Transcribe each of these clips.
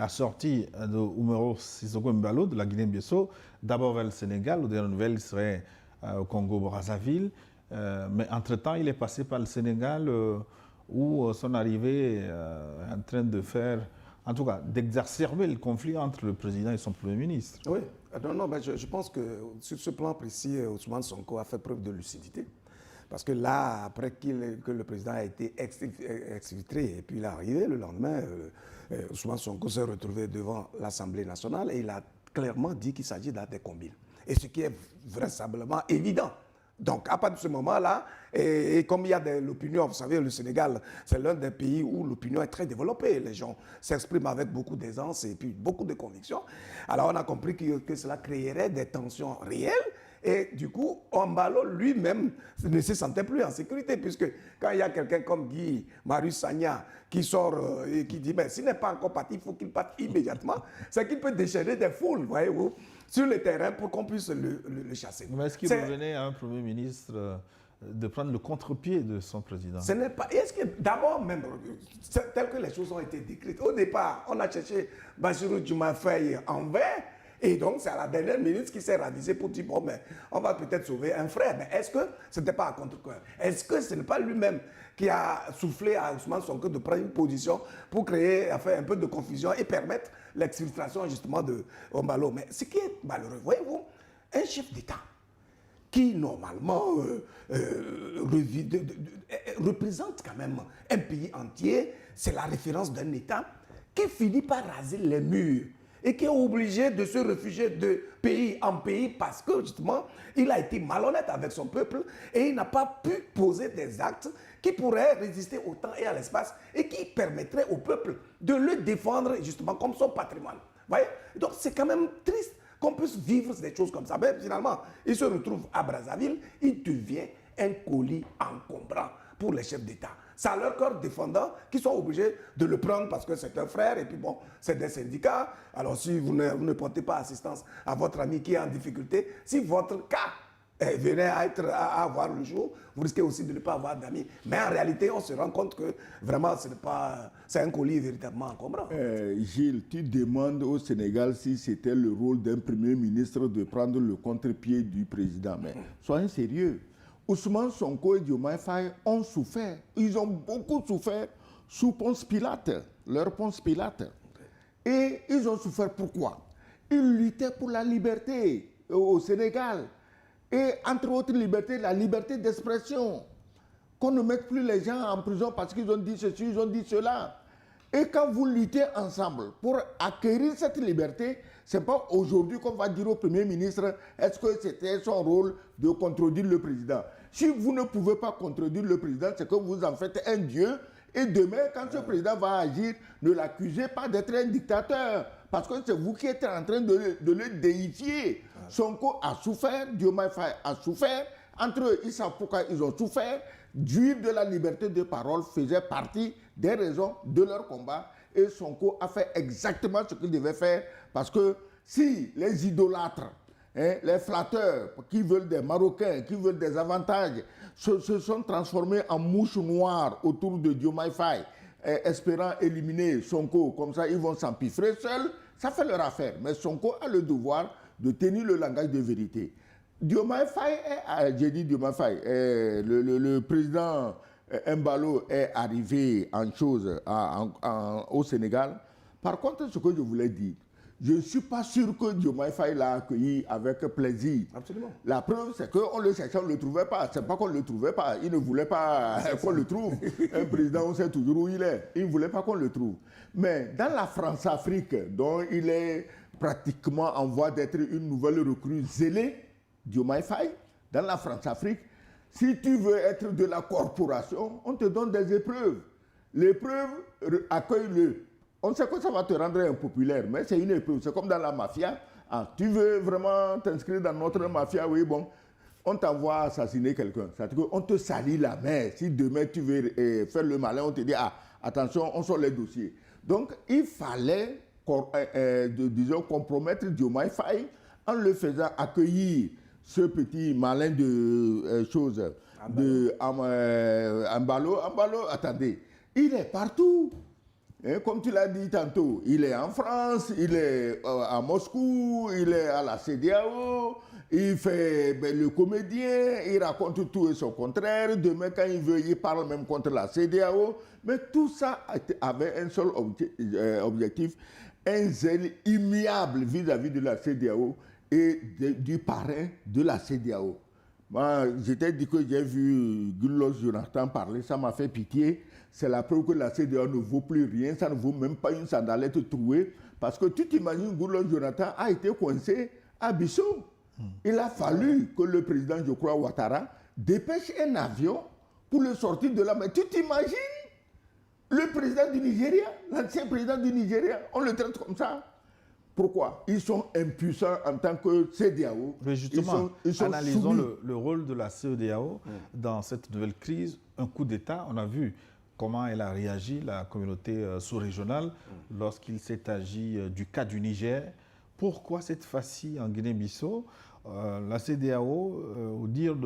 la sortie de Umaro Sissoko Mbalo de la Guinée-Bissau, d'abord vers le Sénégal, aux dernières nouvelles, il serait au Congo-Brazzaville. Mais entre-temps, il est passé par le Sénégal où son arrivée est en train de faire, en tout cas, d'exacerber le conflit entre le président et son Premier ministre. Oui, non, mais je pense que sur ce plan précis, Ousmane Sonko a fait preuve de lucidité. Parce que là, après que le président a été exfiltré et puis il est arrivé, le lendemain, Ousmane Sonko s'est retrouvé devant l'Assemblée nationale et il a clairement dit qu'il s'agit d'un des combines. Et ce qui est vraisemblablement évident. Donc, à partir de ce moment-là, et comme il y a l'opinion, vous savez, le Sénégal, c'est l'un des pays où l'opinion est très développée. Les gens s'expriment avec beaucoup d'aisance et puis beaucoup de conviction. Alors, on a compris que cela créerait des tensions réelles. Et du coup, Mbalo lui-même ne se sentait plus en sécurité, puisque quand il y a quelqu'un comme Guy Marius Sagna qui sort et qui dit, mais s'il n'est pas encore parti, il faut qu'il parte immédiatement, c'est qu'il peut déchaîner des foules, voyez-vous, sur le terrain pour qu'on puisse le chasser. Mais est-ce qu'il revenait à un Premier ministre de prendre le contre-pied de son président? Ce n'est pas. Est-ce que d'abord même, tel que les choses ont été décrites, au départ, on a cherché Bassirou Diomaye Faye en vain. Et donc, c'est à la dernière minute qu'il s'est ravisé pour dire, bon, mais on va peut-être sauver un frère. Mais est-ce que ce n'était pas à contre-cœur? Est-ce que ce n'est pas lui-même qui a soufflé à Ousmane Sonko de prendre une position pour créer, faire un peu de confusion et permettre l'exfiltration justement de Mbalo? Mais ce qui est malheureux, voyez-vous, un chef d'État qui normalement représente quand même un pays entier, c'est la référence d'un État qui finit par raser les murs et qui est obligé de se réfugier de pays en pays parce que justement, il a été malhonnête avec son peuple et il n'a pas pu poser des actes qui pourraient résister au temps et à l'espace et qui permettraient au peuple de le défendre justement comme son patrimoine. Voyez? Donc c'est quand même triste qu'on puisse vivre des choses comme ça. Mais finalement, il se retrouve à Brazzaville, il devient un colis encombrant pour les chefs d'État. C'est à leur corps défendant qu'ils sont obligés de le prendre parce que c'est un frère et puis bon, c'est des syndicats. Alors si vous ne portez pas assistance à votre ami qui est en difficulté, si votre cas venait à avoir le jour, vous risquez aussi de ne pas avoir d'amis. Mais en réalité, on se rend compte que vraiment, c'est un colis véritablement encombrant. Gilles, tu demandes au Sénégal si c'était le rôle d'un Premier ministre de prendre le contre-pied du président. Mais soyez sérieux. Ousmane Sonko et Diomaye Faye ont souffert. Ils ont beaucoup souffert sous Ponce Pilate, leur Ponce Pilate. Et ils ont souffert pourquoi? Ils luttaient pour la liberté au Sénégal. Et entre autres libertés, la liberté d'expression. Qu'on ne mette plus les gens en prison parce qu'ils ont dit ceci, ils ont dit cela. Et quand vous luttez ensemble pour acquérir cette liberté, ce n'est pas aujourd'hui qu'on va dire au Premier ministre est-ce que c'était son rôle de contredire le président. Si vous ne pouvez pas contredire le président, c'est que vous en faites un dieu. Et demain, quand ce président va agir, ne l'accusez pas d'être un dictateur. Parce que c'est vous qui êtes en train de le déifier. Sonko a souffert, Diomaye Faye a souffert. Entre eux, ils savent pourquoi ils ont souffert. Jouir de la liberté de parole faisait partie des raisons de leur combat. Et Sonko a fait exactement ce qu'il devait faire. Parce que si les idolâtres, les flatteurs qui veulent des Marocains, qui veulent des avantages, se sont transformés en mouches noires autour de Diomaye Faye, espérant éliminer Sonko, comme ça ils vont s'empiffrer seuls, ça fait leur affaire. Mais Sonko a le devoir de tenir le langage de vérité. Diomaye Faye, j'ai dit Diomaye Faye, le président Mbalo est arrivé en chose au Sénégal. Par contre, ce que je voulais dire, je ne suis pas sûr que Diomaye Faye l'a accueilli avec plaisir. Absolument. La preuve, c'est qu'on le cherchait, on ne le trouvait pas. Ce n'est pas qu'on ne le trouvait pas. Il ne voulait pas qu'on le trouve. Un président, on sait toujours où il est. Il ne voulait pas qu'on le trouve. Mais dans la France-Afrique, dont il est pratiquement en voie d'être une nouvelle recrue zélée, Diomaye Faye, dans la France-Afrique, si tu veux être de la corporation, on te donne des épreuves. L'épreuve, accueille-le. On sait que ça va te rendre impopulaire, mais c'est une épreuve. C'est comme dans la mafia. Ah, tu veux vraiment t'inscrire dans notre mafia, oui, bon, on t'envoie assassiner quelqu'un. C'est-à-dire qu'on te salit la main. Si demain tu veux faire le malin, on te dit, ah, attention, on sort les dossiers. Donc, il fallait, disons, compromettre Diomaye Faye en le faisant accueillir ce petit malin de choses, de Mbalo. Mbalo, attendez, il est partout. Et comme tu l'as dit tantôt, il est en France, il est à Moscou, il est à la CEDEAO, il fait le comédien, il raconte tout et son contraire. Demain, quand il veut, il parle même contre la CEDEAO. Mais tout ça avait un seul objectif, un zèle immuable vis-à-vis de la CEDEAO et du parrain de la CEDEAO. Moi, j'étais dit que j'ai vu Goodluck Jonathan parler, ça m'a fait pitié. C'est la preuve que la CEDEAO ne vaut plus rien, ça ne vaut même pas une sandalette trouée. Parce que tu t'imagines, Goodluck Jonathan a été coincé à Bissau. Il a fallu que le président, je crois, Ouattara, dépêche un avion pour le sortir de là. Mais tu t'imagines le président du Nigeria, l'ancien président du Nigeria, on le traite comme ça. Pourquoi? Ils sont impuissants en tant que CEDEAO. Mais justement, ils sont analysons soumis. le rôle de la CEDEAO dans cette nouvelle crise. Un coup d'État, on a vu comment elle a réagi, la communauté sous-régionale, lorsqu'il s'est agi du cas du Niger. Pourquoi cette fois-ci en Guinée-Bissau, la CEDEAO, au dire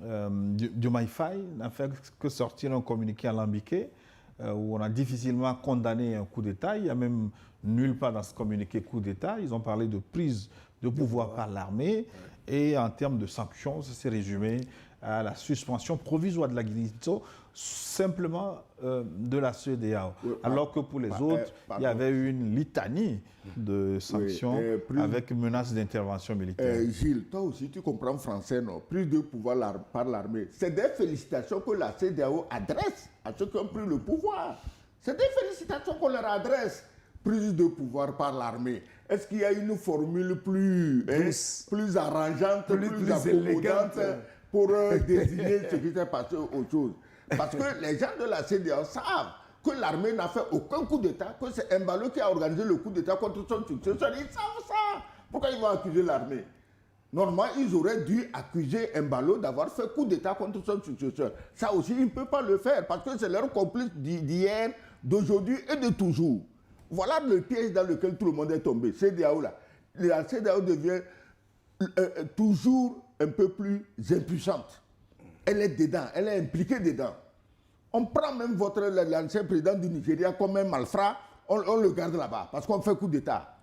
du MyFi, n'a fait que sortir un communiqué alambiqué où on a difficilement condamné un coup d'État. Il n'y a même nulle part dans ce communiqué coup d'État. Ils ont parlé de prise de pouvoir par l'armée. Et en termes de sanctions, ça s'est résumé à la suspension provisoire de la Guinée-Bissau, simplement de la CEDEAO. Alors que pour les autres, il y avait eu une litanie de sanctions avec menace d'intervention militaire. Gilles, toi aussi tu comprends français, non? Prise de pouvoir par l'armée. C'est des félicitations que la CEDEAO adresse à ceux qui ont pris le pouvoir. C'est des félicitations qu'on leur adresse. Prise de pouvoir par l'armée. Est-ce qu'il y a une formule plus arrangeante, plus accommodante pour désigner ce qui s'est passé aux choses? Parce que les gens de la CEDEAO savent que l'armée n'a fait aucun coup d'État, que c'est Embalo qui a organisé le coup d'État contre son successeur. Ils savent ça. Pourquoi ils vont accuser l'armée? Normalement, ils auraient dû accuser Embalo d'avoir fait coup d'État contre son successeur. Ça aussi, ils ne peuvent pas le faire parce que c'est leur complice d'hier, d'aujourd'hui et de toujours. Voilà le piège dans lequel tout le monde est tombé. CEDEAO, là. La CEDEAO devient toujours un peu plus impuissante. Elle est dedans, elle est impliquée dedans. On prend même l'ancien président du Nigeria comme un malfrat, on le garde là-bas parce qu'on fait coup d'État.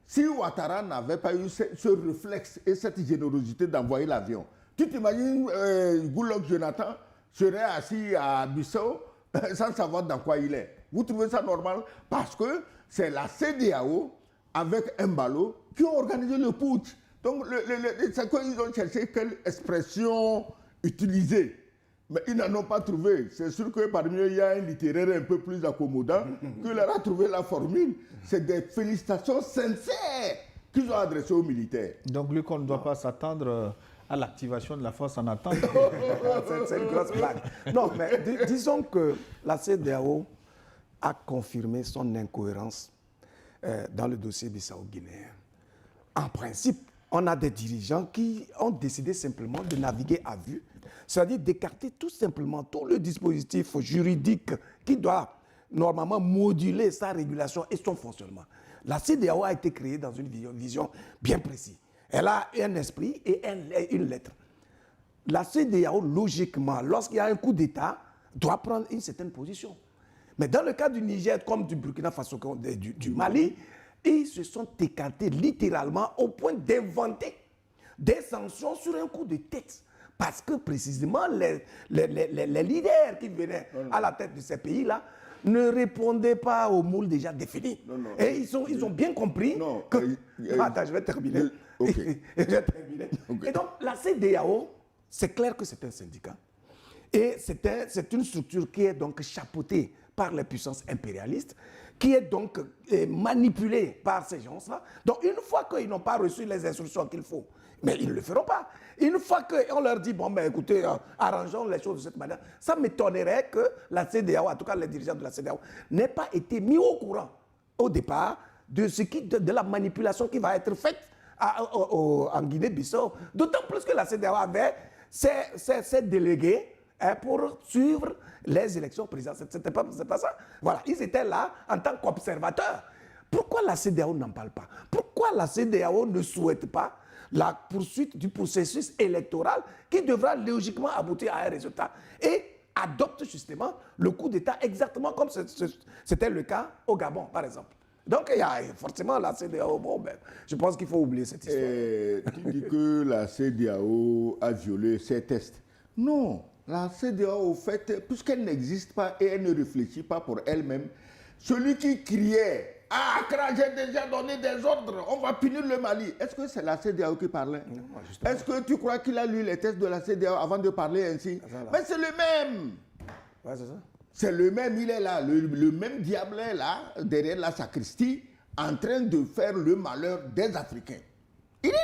Si Ouattara n'avait pas eu ce réflexe et cette générosité d'envoyer l'avion, tu t'imagines Goodluck Jonathan serait assis à Bissau sans savoir dans quoi il est. Vous trouvez ça normal? Parce que c'est la CEDEAO avec Embalo qui ont organisé le putsch. Donc, c'est qu'ils ont cherché quelle expression utiliser. Mais ils n'en ont pas trouvé. C'est sûr que parmi eux, il y a un littéraire un peu plus accommodant qui leur a trouvé la formule. C'est des félicitations sincères qu'ils ont adressées aux militaires. Donc, lui, qu'on ne doit pas s'attendre à l'activation de la force en attente. C'est une grosse blague. Non, mais disons que la CEDEAO a confirmé son incohérence dans le dossier bissau-guinéen. En principe, on a des dirigeants qui ont décidé simplement de naviguer à vue, c'est-à-dire d'écarter tout simplement tout le dispositif juridique qui doit normalement moduler sa régulation et son fonctionnement. La CEDEAO a été créée dans une vision bien précise. Elle a un esprit et une lettre. La CEDEAO, logiquement, lorsqu'il y a un coup d'État, doit prendre une certaine position. Mais dans le cas du Niger, comme du Burkina Faso, du Mali, ils se sont écartés littéralement au point d'inventer des sanctions sur un coup de tête. Parce que précisément, les leaders qui venaient à la tête de ces pays-là ne répondaient pas au moule déjà défini. Et ils ont bien compris que... Attends, je vais terminer. Okay. Je vais terminer. Okay. Et donc, la CEDEAO, c'est clair que c'est un syndicat. Et c'est une structure qui est donc chapeautée par les puissances impérialistes, qui est donc manipulée par ces gens-là. Donc, une fois qu'ils n'ont pas reçu les instructions qu'il faut, mais ils ne le feront pas. Une fois qu'on leur dit, bon, ben écoutez, arrangeons les choses de cette manière, ça m'étonnerait que la CEDEAO, en tout cas les dirigeants de la CEDEAO, n'aient pas été mis au courant au départ de la manipulation qui va être faite en Guinée-Bissau. D'autant plus que la CEDEAO avait ses délégués pour suivre les élections présidentielles. C'est pas ça. Voilà, ils étaient là en tant qu'observateurs. Pourquoi la CEDEAO n'en parle pas? Pourquoi la CEDEAO ne souhaite pas la poursuite du processus électoral qui devra logiquement aboutir à un résultat? Et adopte justement le coup d'État exactement comme c'était le cas au Gabon, par exemple. Donc, il y a forcément la CEDEAO. Bon, ben, je pense qu'il faut oublier cette histoire. Tu dis que la CEDEAO a violé ses tests. Non, la CEDEAO, au fait, puisqu'elle n'existe pas et elle ne réfléchit pas pour elle-même, celui qui criait « Ah, Accra, j'ai déjà donné des ordres, on va punir le Mali », est-ce que c'est la CEDEAO qui parlait? Est-ce que tu crois qu'il a lu les tests de la CEDEAO avant de parler ainsi? Mais c'est le même. Ouais, c'est ça. C'est le même, il est là, le même diable est là, derrière la sacristie, en train de faire le malheur des Africains. Il est là.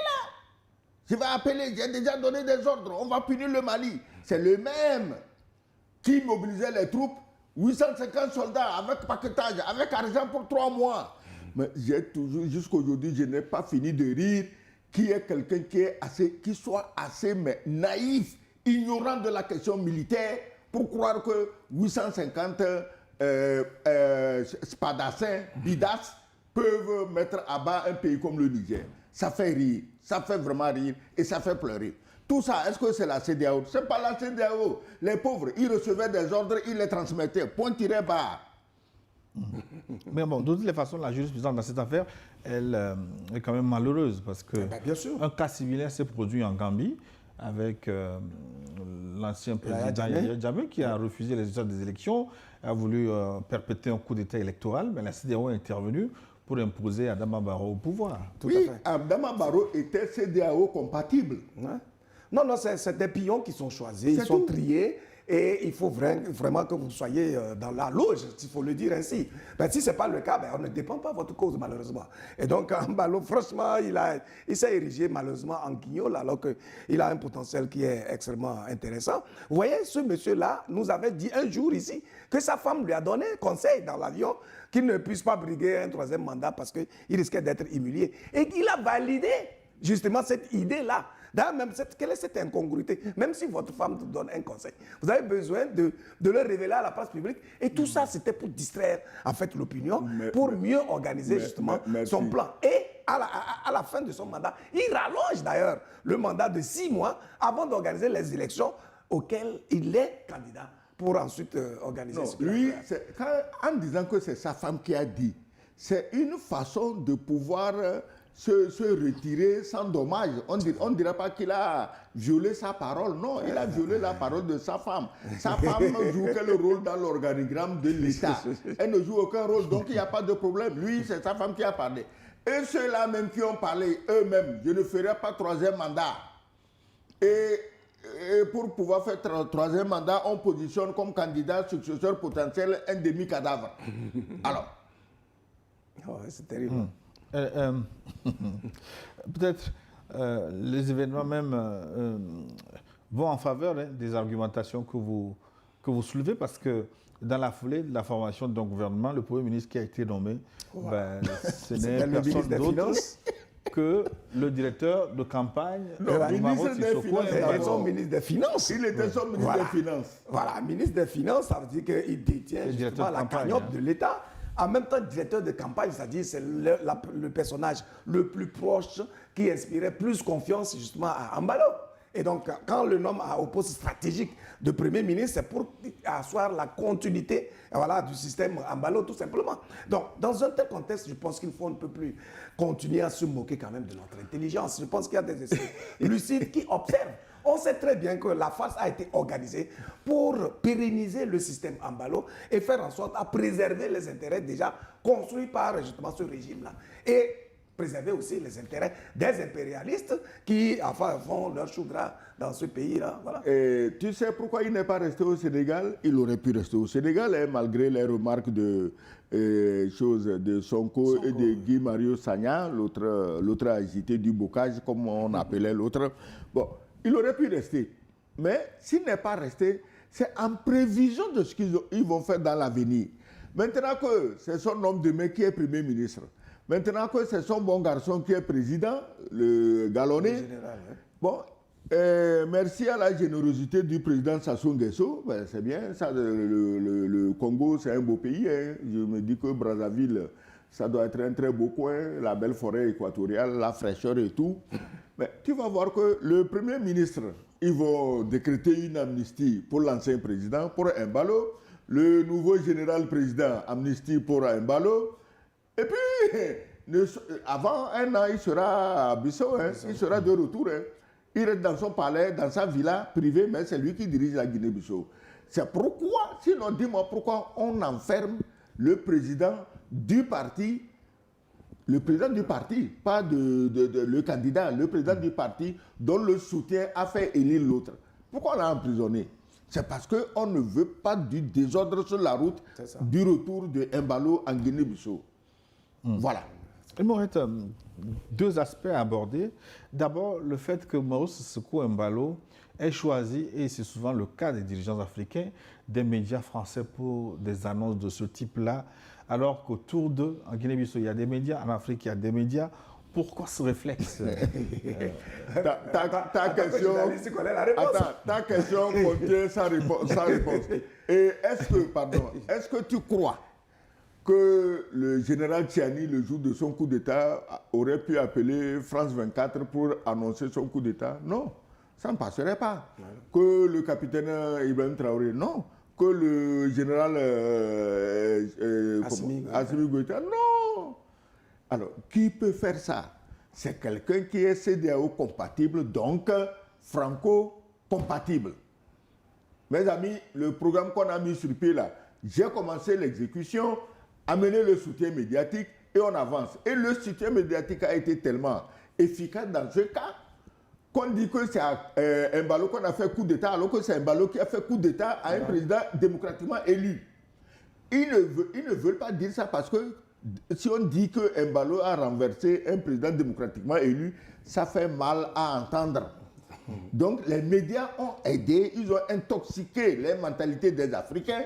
Je vais appeler, j'ai déjà donné des ordres, on va punir le Mali. C'est le même qui mobilisait les troupes, 850 soldats avec paquetage, avec argent pour 3 mois. Mais j'ai toujours, jusqu'aujourd'hui, je n'ai pas fini de rire qu'il y ait quelqu'un qui soit assez naïf, ignorant de la question militaire, pour croire que 850 spadassins, bidas, peuvent mettre à bas un pays comme le Niger. Ça fait rire, ça fait vraiment rire et ça fait pleurer. Tout ça, est-ce que c'est la CEDEAO? Ce n'est pas la CEDEAO. Les pauvres, ils recevaient des ordres, ils les transmettaient. Point tiré barre. Mais bon, de toutes les façons, la jurisprudence dans cette affaire, elle est quand même malheureuse parce que bien sûr. un cas similaire s'est produit en Gambie avec l'ancien président Yahya Jammeh qui a refusé les résultats des élections, a voulu perpétrer un coup d'État électoral, mais la CEDEAO est intervenue pour imposer Adama Barrow au pouvoir. Tout Oui, à fait. Adama Barrow était CEDEAO compatible. Ouais. Non, non, c'est des pions qui sont choisis, ils sont triés. Et il faut vraiment que vous soyez dans la loge, s'il faut le dire ainsi. Ben, si ce n'est pas le cas, ben, on ne dépend pas de votre cause, malheureusement. Et donc, Mbalo, franchement, il s'est érigé malheureusement en guignol, alors qu'il a un potentiel qui est extrêmement intéressant. Vous voyez, ce monsieur-là nous avait dit un jour ici que sa femme lui a donné conseil dans l'avion qu'il ne puisse pas briguer un 3e mandat parce qu'il risquait d'être humilié. Et qu'il a validé justement cette idée-là. D'ailleurs, même quelle est cette incongruité? Même si votre femme vous donne un conseil, vous avez besoin de le révéler à la place publique. Et tout ça, c'était pour distraire en fait l'opinion, pour mieux organiser justement son plan. Et à la fin de son mandat, il rallonge d'ailleurs le mandat de 6 mois avant d'organiser les élections auxquelles il est candidat pour ensuite organiser Non, ce qu'il lui, a fait. en disant que c'est sa femme qui a dit, c'est une façon de pouvoir se retirer sans dommage. On ne dira pas qu'il a violé sa parole. Non, il a violé la parole de sa femme. Sa femme joue quel rôle dans l'organigramme de l'État? Elle ne joue aucun rôle, donc il n'y a pas de problème. Lui, c'est sa femme qui a parlé. Et ceux-là même qui ont parlé eux-mêmes, je ne ferai pas 3e mandat. Et pour pouvoir faire 3e mandat, on positionne comme candidat successeur potentiel un demi-cadavre. Alors. Oh, c'est terrible. Peut-être les événements même vont en faveur des argumentations que vous soulevez parce que dans la foulée de la formation d'un gouvernement, le Premier ministre qui a été nommé, ce n'est personne d'autre que le directeur de campagne ministre des Finances. Son ministre des Finances. Il était son ministre des Finances. Voilà, ministre des Finances, ça veut dire qu'il détient justement la cagnotte de l'État. En même temps, directeur de campagne, c'est-à-dire c'est le personnage le plus proche qui inspirait plus confiance justement à Mbalo. Et donc, quand le nomme au poste stratégique de Premier ministre, c'est pour asseoir la continuité du système Mbalo, tout simplement. Donc, dans un tel contexte, je pense qu'il faut un peu plus continuer à se moquer quand même de notre intelligence. Je pense qu'il y a des esprits lucides qui observent. On sait très bien que la farce a été organisée pour pérenniser le système Mbalo et faire en sorte à préserver les intérêts déjà construits par justement ce régime-là. Et préserver aussi les intérêts des impérialistes qui font leur chou gras dans ce pays-là. Voilà. Et tu sais pourquoi il n'est pas resté au Sénégal? Il aurait pu rester au Sénégal, malgré les remarques de Sonko et de Guy Mario Sagna, l'autre agité du bocage, comme on appelait l'autre. Bon, il aurait pu rester. Mais s'il n'est pas resté, c'est en prévision de ce qu'ils vont faire dans l'avenir. Maintenant que c'est son homme de main qui est Premier ministre, maintenant que c'est son bon garçon qui est président, le Galonné, bon, merci à la générosité du président Sassou Nguesso, ben c'est bien, ça, le Congo c'est un beau pays, hein. Je me dis que Brazzaville, ça doit être un très beau coin, la belle forêt équatoriale, la fraîcheur et tout. Mais tu vas voir que le Premier ministre ils vont décréter une amnistie pour l'ancien président, pour Embalo. Le nouveau général président, amnistie pour Embalo. Et puis, avant un an, il sera à Bissau, hein, il sera de retour. Hein. Il reste dans son palais, dans sa villa privée, mais c'est lui qui dirige la Guinée-Bissau. C'est pourquoi, sinon dis-moi pourquoi on enferme le président du parti, pas le candidat, le président du parti dont le soutien a fait élire l'autre. Pourquoi on l'a emprisonné? C'est parce qu'on ne veut pas du désordre sur la route du retour de Embalo en Guinée-Bissau. Voilà. Il m'aurait deux aspects à aborder. D'abord, le fait que Maurice Sissoco Embalo ait choisi, et c'est souvent le cas des dirigeants africains, des médias français pour des annonces de ce type-là, alors qu'autour d'eux, en Guinée-Bissau, il y a des médias, en Afrique, il y a des médias. Pourquoi ce réflexe? Ta question contient sa réponse. Et est-ce que tu crois que le général Tchiani, le jour de son coup d'État, aurait pu appeler France 24 pour annoncer son coup d'État? Non, ça ne passerait pas. Ouais. Que le capitaine Ibrahim Traoré, non. Que le général Assimi Goïta, non. Alors, qui peut faire ça? C'est quelqu'un qui est CEDEAO compatible, donc franco-compatible. Mes amis, le programme qu'on a mis sur pied là, j'ai commencé l'exécution, amener le soutien médiatique et on avance. Et le soutien médiatique a été tellement efficace dans ce cas qu'on dit que c'est Embalo qu'on a fait coup d'État, alors que c'est Embalo qui a fait coup d'État à un président démocratiquement élu. Ils ne veulent pas dire ça parce que si on dit que Embalo a renversé un président démocratiquement élu, ça fait mal à entendre. Donc les médias ont aidé, ils ont intoxiqué les mentalités des Africains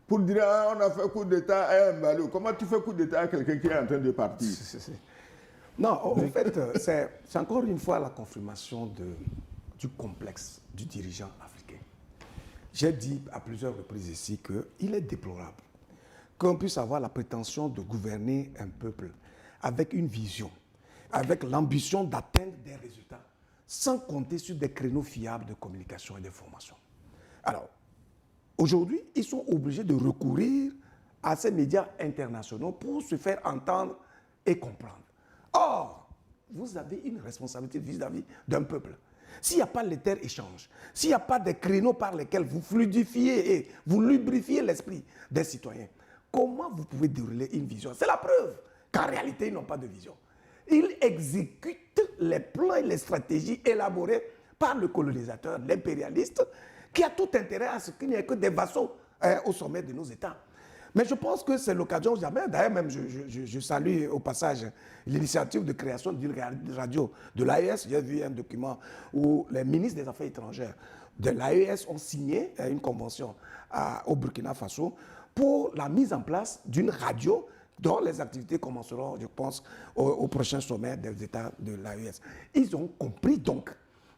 pour dire ah, on a fait coup d'État à Embalo. Comment tu fais coup d'État à quelqu'un qui est en train de partir? Non, en fait, c'est encore une fois la confirmation du complexe du dirigeant africain. J'ai dit à plusieurs reprises ici qu'il est déplorable qu'on puisse avoir la prétention de gouverner un peuple avec une vision, avec l'ambition d'atteindre des résultats, sans compter sur des créneaux fiables de communication et d'information. Alors, aujourd'hui, ils sont obligés de recourir à ces médias internationaux pour se faire entendre et comprendre. Or, vous avez une responsabilité vis-à-vis d'un peuple. S'il n'y a pas l'inter-échange, s'il n'y a pas de créneaux par lesquels vous fluidifiez et vous lubrifiez l'esprit des citoyens, comment vous pouvez dérouler une vision? C'est la preuve qu'en réalité, ils n'ont pas de vision. Ils exécutent les plans et les stratégies élaborées par le colonisateur, l'impérialiste, qui a tout intérêt à ce qu'il n'y ait que des vassaux au sommet de nos États. Mais je pense que c'est l'occasion jamais. D'ailleurs, même je salue au passage l'initiative de création d'une radio de l'AES. J'ai vu un document où les ministres des Affaires étrangères de l'AES ont signé une convention au Burkina Faso pour la mise en place d'une radio dont les activités commenceront, je pense, au prochain sommet des États de l'AES. Ils ont compris donc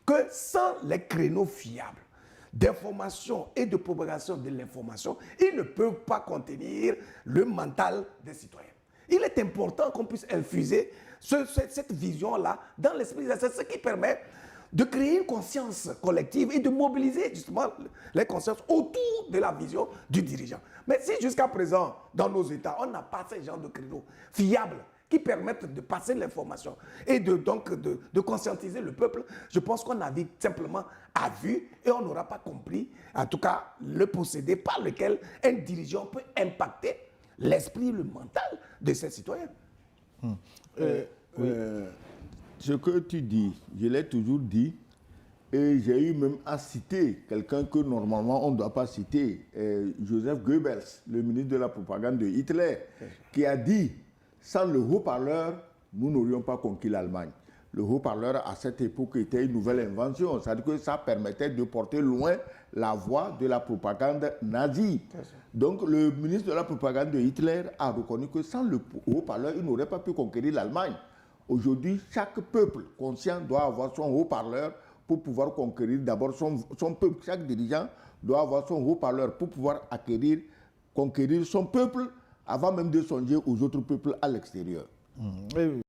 que sans les créneaux fiables d'information et de propagation de l'information, ils ne peuvent pas contenir le mental des citoyens. Il est important qu'on puisse infuser cette vision-là dans l'esprit. C'est ce qui permet de créer une conscience collective et de mobiliser justement les consciences autour de la vision du dirigeant. Mais si jusqu'à présent, dans nos États, on n'a pas ce genre de créneaux fiables qui permettent de passer l'information et de conscientiser le peuple, je pense qu'on navigue simplement à vue et on n'aura pas compris, en tout cas, le procédé par lequel un dirigeant peut impacter l'esprit, le mental de ses citoyens. Ce que tu dis, je l'ai toujours dit, et j'ai eu même à citer quelqu'un que normalement on ne doit pas citer, Joseph Goebbels, le ministre de la propagande de Hitler, qui a dit sans le haut-parleur, nous n'aurions pas conquis l'Allemagne. Le haut-parleur, à cette époque, était une nouvelle invention. C'est-à-dire que ça permettait de porter loin la voix de la propagande nazie. Donc, le ministre de la propagande de Hitler a reconnu que sans le haut-parleur, il n'aurait pas pu conquérir l'Allemagne. Aujourd'hui, chaque peuple conscient doit avoir son haut-parleur pour pouvoir conquérir d'abord son peuple. Chaque dirigeant doit avoir son haut-parleur pour pouvoir conquérir son peuple avant même de songer aux autres peuples à l'extérieur.